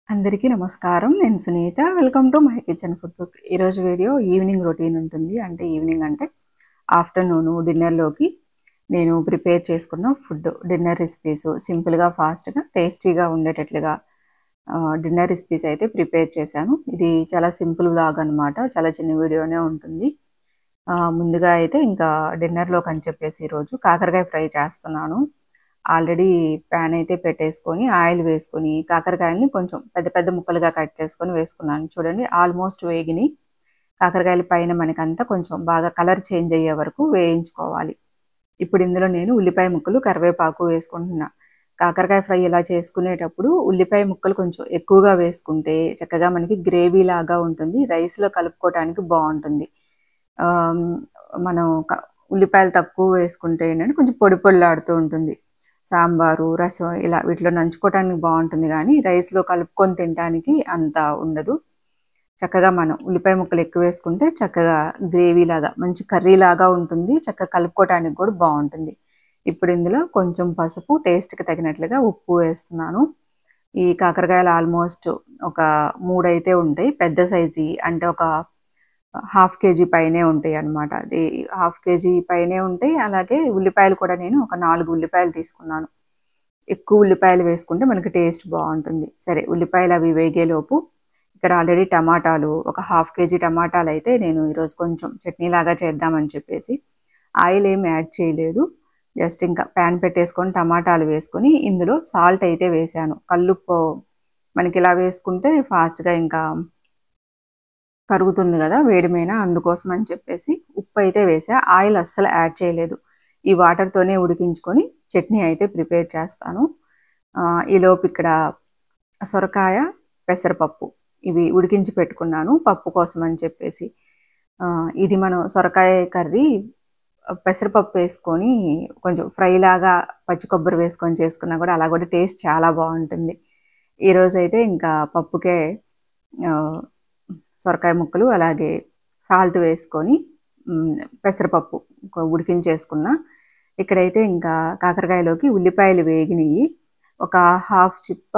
అందరికీ నమస్కారం. నేను Sunitha. Welcome to my kitchen food book. ఈరోజు వీడియో ఈవినింగ్ రొటీన్ ఉంటుంది. ఈవినింగ్ అంటే ఆఫ్టర్‌నూను డిన్నర్‌లోకి నేను ప్రిపేర్ చేసుకున్న ఫుడ్, డిన్నర్ రెసిపీస్ సింపుల్‌గా, ఫాస్ట్‌గా, టేస్టీగా ఉండేటట్లుగా డిన్నర్ రెసిపీస్ అయితే ప్రిపేర్ చేశాను. ఇది చాలా సింపుల్ వ్లాగ్ అనమాట. చాలా చిన్న వీడియోనే ఉంటుంది. ముందుగా అయితే ఇంకా డిన్నర్‌లోకని చెప్పేసి ఈరోజు కాకరకాయ ఫ్రై చేస్తున్నాను. ఆల్రెడీ ప్యాన్ అయితే పెట్టేసుకొని ఆయిల్ వేసుకొని కాకరకాయలని కొంచెం పెద్ద పెద్ద ముక్కలుగా కట్ చేసుకొని వేసుకున్నాను. చూడండి ఆల్మోస్ట్ వేగిని. కాకరకాయల పైన మనకంతా కొంచెం బాగా కలర్ చేంజ్ అయ్యే వరకు వేయించుకోవాలి. ఇప్పుడు ఇందులో నేను ఉల్లిపాయ ముక్కలు, కరివేపాకు వేసుకుంటున్నా. కాకరకాయ ఫ్రై ఇలా చేసుకునేటప్పుడు ఉల్లిపాయ ముక్కలు కొంచెం ఎక్కువగా వేసుకుంటే చక్కగా మనకి గ్రేవీ లాగా ఉంటుంది. రైస్‌లో కలుపుకోవటానికి బావుంటుంది. ఆహ్, మనం ఉల్లిపాయలు తక్కువ వేసుకుంటే ఏంటంటే కొంచెం పొడి పొడిలాడుతూ ఉంటుంది. సాంబారు, రసం ఇలా వీటిలో నంచుకోవటానికి బావుంటుంది గానీ, రైస్‌లో కలుపుకొని తినటానికి అంత ఉండదు. చక్కగా మనం ఉల్లిపాయ ముక్కలు ఎక్కువేసుకుంటే చక్కగా గ్రేవీలాగా, మంచి కర్రీలాగా ఉంటుంది. చక్కగా కలుపుకోవటానికి కూడా బావుంటుంది. ఇప్పుడు ఇందులో కొంచెం పసుపు, టేస్ట్‌కి తగినట్లుగా ఉప్పు వేస్తున్నాను. ఈ కాకరకాయలు ఆల్మోస్ట్ ఒక 3 అయితే ఉంటాయి. పెద్ద సైజుయి అంటే ఒక హాఫ్ కేజీ పైనే ఉంటాయన్నమాట. అది హాఫ్ కేజీ పైనే ఉంటాయి. అలాగే ఉల్లిపాయలు కూడా నేను ఒక 4 ఉల్లిపాయలు తీసుకున్నాను. ఎక్కువ ఉల్లిపాయలు వేసుకుంటే మనకి టేస్ట్ బావుంటుంది. సరే ఉల్లిపాయలు అవి వేగేలోపు ఇక్కడ ఆల్రెడీ టమాటాలు ఒక హాఫ్ కేజీ టమాటాలైతే నేను ఈరోజు కొంచెం చట్నీలాగా చేద్దామని చెప్పేసి ఆయిల్ ఏమి యాడ్ చేయలేదు. జస్ట్ ఇంకా ప్యాన్ పెట్టేసుకొని టమాటాలు వేసుకొని ఇందులో సాల్ట్ అయితే వేశాను. కల్లుప్పు మనకి ఇలా వేసుకుంటే ఫాస్ట్‌గా ఇంకా కరుగుతుంది గదా! వేడి మీద అందుకోసం అని చెప్పేసి ఉప్పయితే వేసా. ఆయిల్ అస్సలు యాడ్ చేయలేదు. ఈ వాటర్‌తోనే ఉడికించుకొని చట్నీ అయితే ప్రిపేర్ చేస్తాను. ఈలోపు ఇక్కడ సొరకాయ, పెసరపప్పు ఇవి ఉడికించి పెట్టుకున్నాను పప్పు కోసం అని చెప్పేసి. ఇది మనం సొరకాయ కర్రీ పెసరపప్పు వేసుకొని కొంచెం ఫ్రైలాగా పచ్చి కొబ్బరి వేసుకొని చేసుకున్నా కూడా అలా కూడా టేస్ట్ చాలా బావుంటుంది. ఈరోజైతే ఇంకా పప్పుకే ఆహ్, సొరకాయ ముక్కలు అలాగే సాల్ట్ వేసుకొని పెసరపప్పు ఉడికించేసుకున్నా. ఇక్కడైతే ఇంకా కాకరకాయలోకి ఉల్లిపాయలు వేగినియి. ఒక హాఫ్ చిప్ప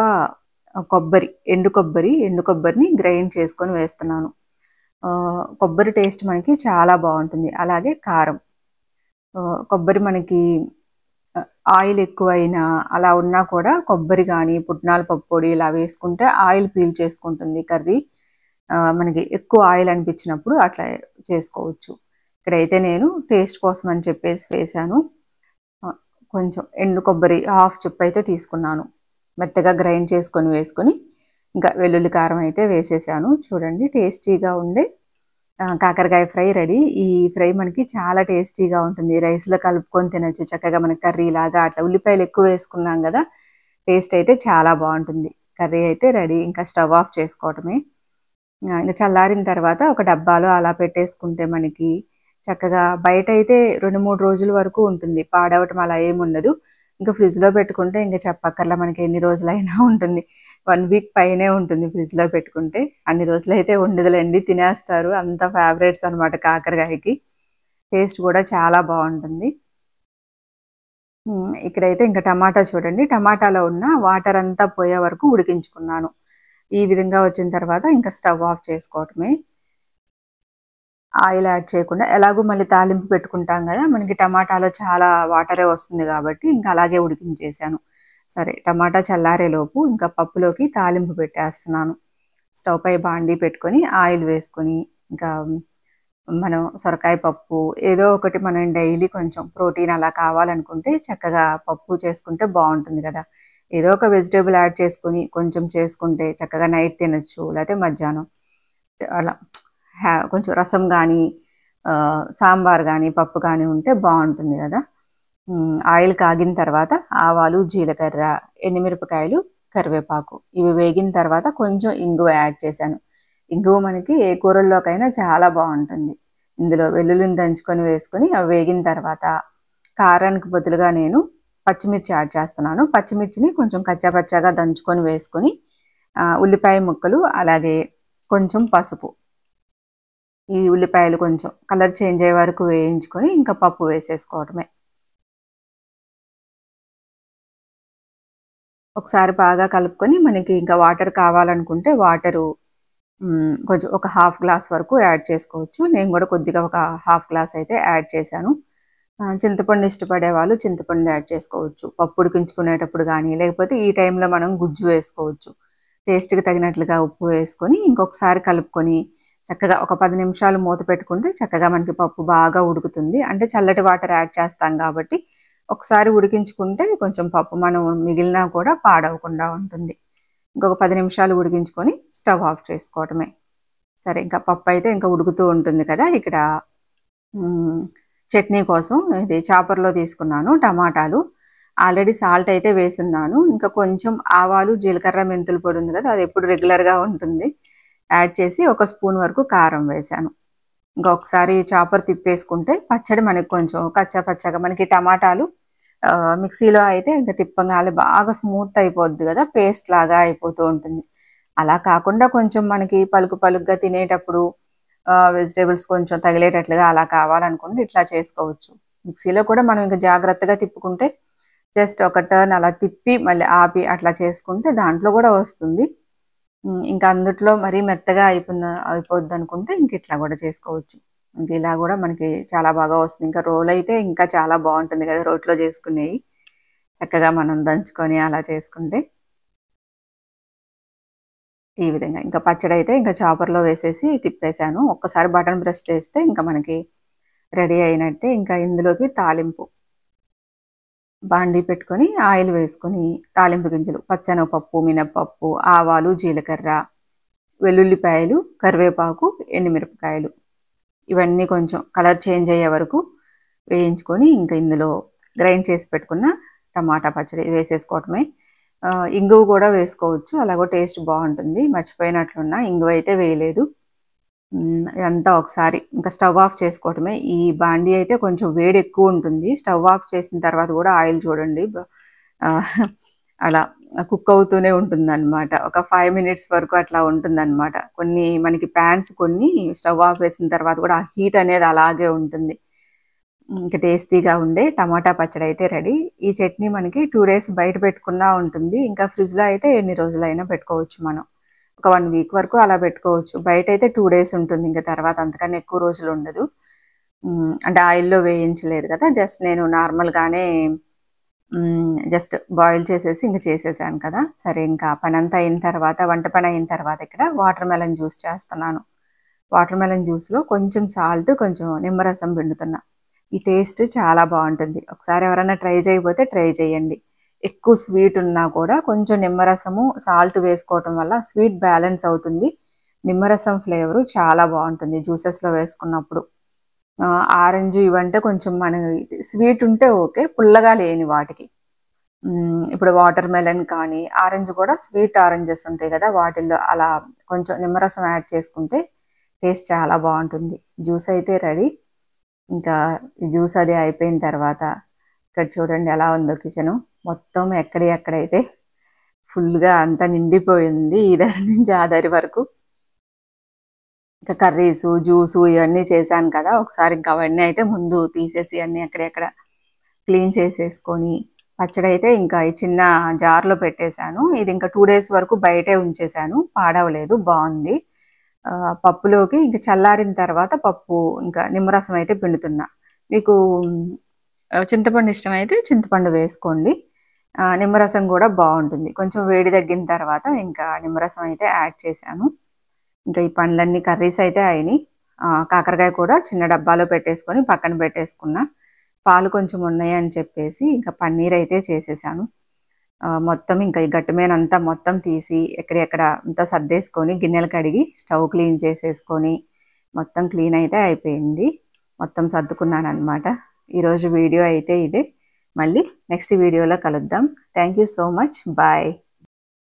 ఎండు కొబ్బరిని గ్రైండ్ చేసుకొని వేస్తున్నాను. కొబ్బరి టేస్ట్ మనకి చాలా బావుంటుంది. అలాగే కారం. కొబ్బరి మనకి ఆయిల్ ఎక్కువైనా అలా ఉన్నా కూడా కొబ్బరి గానీ, పుట్నాల పప్పు పొడి ఇలా వేసుకుంటే ఆయిల్ పీల్చేసుకుంటుంది కర్రీ. మనకి ఎక్కువ ఆయిల్ అనిపించినప్పుడు అట్లా చేసుకోవచ్చు. ఇక్కడైతే నేను టేస్ట్ కోసం అని చెప్పేసి వేశాను. కొంచెం ఎండు కొబ్బరి హాఫ్ చిప్ అయితే తీసుకున్నాను. మెత్తగా గ్రైండ్ చేసుకొని వేసుకొని ఇంకా వెల్లుల్లి కారం అయితే వేసేసాను. చూడండి టేస్టీగా ఉండే కాకరకాయ ఫ్రై రెడీ. ఈ ఫ్రై మనకి చాలా టేస్టీగా ఉంటుంది. రైస్‌లో కలుపుకొని తినొచ్చు. చక్కగా మనకి కర్రీలాగా అట్లా ఉల్లిపాయలు ఎక్కువ వేసుకున్నాం గదా! టేస్ట్ అయితే చాలా బావుంటుంది. కర్రీ అయితే రెడీ. ఇంకా స్టవ్ ఆఫ్ చేసుకోవటమే. ఇంక చల్లారిన తర్వాత ఒక డబ్బాలో అలా పెట్టేసుకుంటే మనకి చక్కగా బయటైతే 2, 3 రోజుల వరకు ఉంటుంది. పాడవటం అలా ఏముండదు. ఇంకా ఫ్రిడ్జ్‌లో పెట్టుకుంటే ఇంక చెప్పక్కర్లా మనకి ఎన్ని రోజులైనా ఉంటుంది. 1 వీక్ పైనే ఉంటుంది ఫ్రిడ్జ్‌లో పెట్టుకుంటే. అన్ని రోజులైతే ఉండదులెండి తినేస్తారు. అంత ఫేవరెట్స్ అనమాట కాకరకాయకి. టేస్ట్ కూడా చాలా బావుంటుంది. ఇక్కడైతే ఇంక టమాటా చూడండి. టమాటాలో ఉన్న వాటర్ అంతా పోయే వరకు ఉడికించుకున్నాను. ఈ విధంగా వచ్చిన తర్వాత ఇంకా స్టవ్ ఆఫ్ చేసుకోవటమే. ఆయిల్ యాడ్ చేయకుండా ఎలాగో మళ్ళీ తాలింపు పెట్టుకుంటాం గదా! మనకి టమాటాలో చాలా వాటరే వస్తుంది గాబట్టి ఇంకా అలాగే ఉడికించేసాను. సరే టమాటా చల్లారేలోపు ఇంకా పప్పులోకి తాలింపు పెట్టేస్తున్నాను. స్టవ్ పై బాండీ పెట్టుకొని ఆయిల్ వేసుకొని ఇంకా మనం సొరకాయ పప్పు ఏదో ఒకటి మనం డైలీ కొంచెం ప్రోటీన్ అలా కావాలనుకుంటే చక్కగా పప్పు చేసుకుంటే బావుంటుంది గదా! ఏదో ఒక వెజిటబుల్ యాడ్ చేసుకొని కొంచెం చేసుకుంటే చక్కగా నైట్ తినొచ్చు. లేతే మధ్యాహ్నం అలా కొంచెం రసం గానీ, సాంబార్ గానీ, పప్పు గానీ ఉంటే బావుంటుంది గదా! ఆయిల్ కాగిన తర్వాత ఆవాలు, జీలకర్ర, ఎండుమిరపకాయలు, కరివేపాకు ఇవి వేగిన తర్వాత కొంచెం ఇంగువ యాడ్ చేశాను. ఇంగువ మనకి ఏ కూరల్లోకైనా చాలా బావుంటుంది. ఇందులో వెల్లుల్లిని దంచుకొని వేసుకొని అవి వేగిన తర్వాత కారానికి బదులుగా నేను పచ్చిమిర్చి యాడ్ చేస్తున్నాను. పచ్చిమిర్చిని కొంచెం కచ్చా పచ్చాగా దంచుకొని వేసుకొని ఉల్లిపాయ ముక్కలు అలాగే కొంచెం పసుపు ఈ ఉల్లిపాయలు కొంచెం కలర్ చేంజ్ అయ్యే వరకు వేయించుకొని ఇంకా పప్పు వేసేసుకోవటమే. ఒకసారి బాగా కలుపుకొని మనకి ఇంకా వాటర్ కావాలనుకుంటే వాటరు కొంచెం ఒక హాఫ్ గ్లాస్ వరకు యాడ్ చేసుకోవచ్చు. నేను కూడా కొద్దిగా ఒక హాఫ్ గ్లాస్ అయితే యాడ్ చేశాను. చింతపండు ఇష్టపడే వాళ్ళు చింతపండు యాడ్ చేసుకోవచ్చు. పప్పు ఉడికించుకునేటప్పుడు కానీ లేకపోతే ఈ టైంలో మనం గుజ్జు వేసుకోవచ్చు. టేస్ట్‌కి తగినట్లుగా ఉప్పు వేసుకొని ఇంకొకసారి కలుపుకొని చక్కగా ఒక 10 నిమిషాలు మూత పెట్టుకుంటే చక్కగా మనకి పప్పు బాగా ఉడుకుతుంది. అంటే చల్లటి వాటర్ యాడ్ చేస్తాం కాబట్టి ఒకసారి ఉడికించుకుంటే కొంచెం పప్పు మనం మిగిలినా కూడా పాడవకుండా ఉంటుంది. ఇంకొక 10 నిమిషాలు ఉడికించుకొని స్టవ్ ఆఫ్ చేసుకోవటమే. సరే ఇంకా పప్పు అయితే ఇంకా ఉడుకుతూ ఉంటుంది కదా! ఇక్కడ చట్నీ కోసం ఇది చాపర్‌లో తీసుకున్నాను టమాటాలు. ఆల్రెడీ సాల్ట్ అయితే వేసున్నాను. ఇంకా కొంచెం ఆవాలు, జీలకర్ర, మెంతుల పొడి ఉంది కదా! అది ఎప్పుడు రెగ్యులర్‌గా ఉంటుంది. యాడ్ చేసి ఒక స్పూన్ వరకు కారం వేశాను. ఇంకా ఒకసారి చాపర్ తిప్పేసుకుంటే పచ్చడి మనకి కొంచెం కచ్చా పచ్చాగా మనకి టమాటాలు మిక్సీలో అయితే ఇంకా తిప్పగానే బాగా స్మూత్ అయిపోద్ది కదా! పేస్ట్ లాగా అయిపోతూ ఉంటుంది. అలా కాకుండా కొంచెం మనకి పలుకు పలుకుగా తినేటప్పుడు వెజిటేబుల్స్ కొంచెం తగిలేటట్లుగా అలా కావాలనుకుంటే ఇట్లా చేసుకోవచ్చు. మిక్సీలో కూడా మనం ఇంకా జాగ్రత్తగా తిప్పుకుంటే జస్ట్ ఒక టర్న్ అలా తిప్పి మళ్ళీ ఆపి అట్లా చేసుకుంటే దాంట్లో కూడా వస్తుంది. ఇంకా అందుట్లో మరీ మెత్తగా అయిపోద్ది అనుకుంటే ఇంక ఇట్లా కూడా చేసుకోవచ్చు. ఇంక ఇలా కూడా మనకి చాలా బాగా వస్తుంది. ఇంకా రోల్ అయితే ఇంకా చాలా బాగుంటుంది కదా! రోట్లో చేసుకునేవి చక్కగా మనం దంచుకొని అలా చేసుకుంటే ఈ విధంగా ఇంకా పచ్చడి అయితే ఇంకా చాపర్‌లో వేసేసి తిప్పేసాను. ఒక్కసారి బటన్ ప్రెస్ చేస్తే ఇంకా మనకి రెడీ అయినట్టే. ఇంకా ఇందులోకి తాలింపు బాండీ పెట్టుకొని ఆయిల్ వేసుకొని తాలింపు గింజలు పచ్చెనగపప్పు, మినపప్పు, ఆవాలు, జీలకర్ర, వెల్లుల్లిపాయలు, కరివేపాకు, ఎండుమిరపకాయలు ఇవన్నీ కొంచెం కలర్ చేంజ్ అయ్యే వరకు వేయించుకొని ఇంకా ఇందులో గ్రైండ్ చేసి పెట్టుకున్న టమాటా పచ్చడి వేసేసుకోవటమే. ఇంగువ కూడా వేసుకోవచ్చు. అలాగో టేస్ట్ బాగుంటుంది. మర్చిపోయినట్లున్నా ఇంగువ అయితే వేయలేదు. ఇదంతా ఒకసారి ఇంకా స్టవ్ ఆఫ్ చేసుకోవటమే. ఈ బాండీ అయితే కొంచెం వేడి ఎక్కువ ఉంటుంది. స్టవ్ ఆఫ్ చేసిన తర్వాత కూడా ఆయిల్ చూడండి అలా కుక్ అవుతూనే ఉంటుందన్నమాట. ఒక 5 మినిట్స్ వరకు అట్లా ఉంటుందన్నమాట. కొన్ని మనకి ప్యాన్స్ కొన్ని స్టవ్ ఆఫ్ వేసిన తర్వాత కూడా ఆ హీట్ అనేది అలాగే ఉంటుంది. ఇంకా టేస్టీగా ఉండే టమాటా పచ్చడి అయితే రెడీ. ఈ చట్నీ మనకి 2 డేస్ బయట పెట్టుకున్నా ఉంటుంది. ఇంకా ఫ్రిడ్జ్‌లో అయితే ఎన్ని రోజులైనా పెట్టుకోవచ్చు మనం. ఒక 1 వీక్ వరకు అలా పెట్టుకోవచ్చు. బయట అయితే 2 డేస్ ఉంటుంది. ఇంకా తర్వాత అంతకన్నా ఎక్కువ రోజులు ఉండదు. అంటే ఆయిల్‌లో వేయించలేదు కదా! జస్ట్ నేను నార్మల్‌గానే జస్ట్ బాయిల్ చేసేసి ఇంక చేసేసాను కదా! సరే ఇంకా పనంతా అయిన తర్వాత వంట పని అయిన తర్వాత ఇక్కడ వాటర్ మెలన్ జ్యూస్ చేస్తున్నాను. వాటర్ మెలన్ జ్యూస్‌లో కొంచెం సాల్ట్, కొంచెం నిమ్మరసం పిండుతున్నా. ఈ టేస్ట్ చాలా బాగుంటుంది. ఒకసారి ఎవరైనా ట్రై చేయకపోతే ట్రై చేయండి. ఎక్కువ స్వీట్ ఉన్నా కూడా కొంచెం నిమ్మరసము, సాల్ట్ వేసుకోవటం వల్ల స్వీట్ బ్యాలెన్స్ అవుతుంది. నిమ్మరసం ఫ్లేవరు చాలా బాగుంటుంది జ్యూసెస్‌లో వేసుకున్నప్పుడు. ఆరెంజ్ ఇవంటే కొంచెం మన స్వీట్ ఉంటే ఓకే. పుల్లగా లేని వాటికి. ఇప్పుడు వాటర్ మెలన్ కానీ, ఆరెంజ్ కూడా స్వీట్ ఆరెంజెస్ ఉంటాయి కదా! వాటిల్లో అలా కొంచెం నిమ్మరసం యాడ్ చేసుకుంటే టేస్ట్ చాలా బాగుంటుంది. జ్యూస్ అయితే రెడీ. ఇంకా ఈ జ్యూస్ అది అయిపోయిన తర్వాత ఇక్కడ చూడండి ఎలా ఉందో కిచెను. మొత్తం ఎక్కడైతే ఫుల్‌గా అంతా నిండిపోయింది. ఈ దరి నుంచి ఆ దరి వరకు. ఇంకా కర్రీసు, జ్యూసు ఇవన్నీ చేశాను కదా! ఒకసారి ఇంకా అవన్నీ అయితే ముందు తీసేసి అన్నీ ఎక్కడెక్కడ క్లీన్ చేసేసుకొని పచ్చడైతే ఇంకా ఈ చిన్న జార్‌లో పెట్టేశాను. ఇది ఇంకా 2 డేస్ వరకు బయటే ఉంచేశాను. పాడవలేదు బావుంది. పప్పులోకి ఇంక చల్లారిన తర్వాత పప్పు ఇంకా నిమ్మరసం అయితే పిండుతున్నా. మీకు చింతపండు ఇష్టమైతే చింతపండు వేసుకోండి. నిమ్మరసం కూడా బావుంటుంది. కొంచెం వేడి తగ్గిన తర్వాత ఇంకా నిమ్మరసం అయితే యాడ్ చేశాను. ఇంకా ఈ పండ్లన్నీ కర్రీస్ అయితే అయినాయి. కాకరకాయ కూడా చిన్న డబ్బాలో పెట్టేసుకొని పక్కన పెట్టేసుకున్నా. పాలు కొంచెం ఉన్నాయి అని చెప్పేసి ఇంకా పన్నీర్ అయితే చేసేసాను. మొత్తం ఇంకా ఈ గట్టుమీనంతా మొత్తం తీసి ఎక్కడెక్కడ అంతా సర్దేసుకొని గిన్నెలు కడిగి స్టవ్ క్లీన్ చేసేసుకొని మొత్తం క్లీన్ అయితే అయిపోయింది. మొత్తం సర్దుకున్నానన్నమాట. ఈరోజు వీడియో అయితే ఇదే. మళ్ళీ నెక్స్ట్ వీడియోలో కలుద్దాం. Thank you so much. Bye.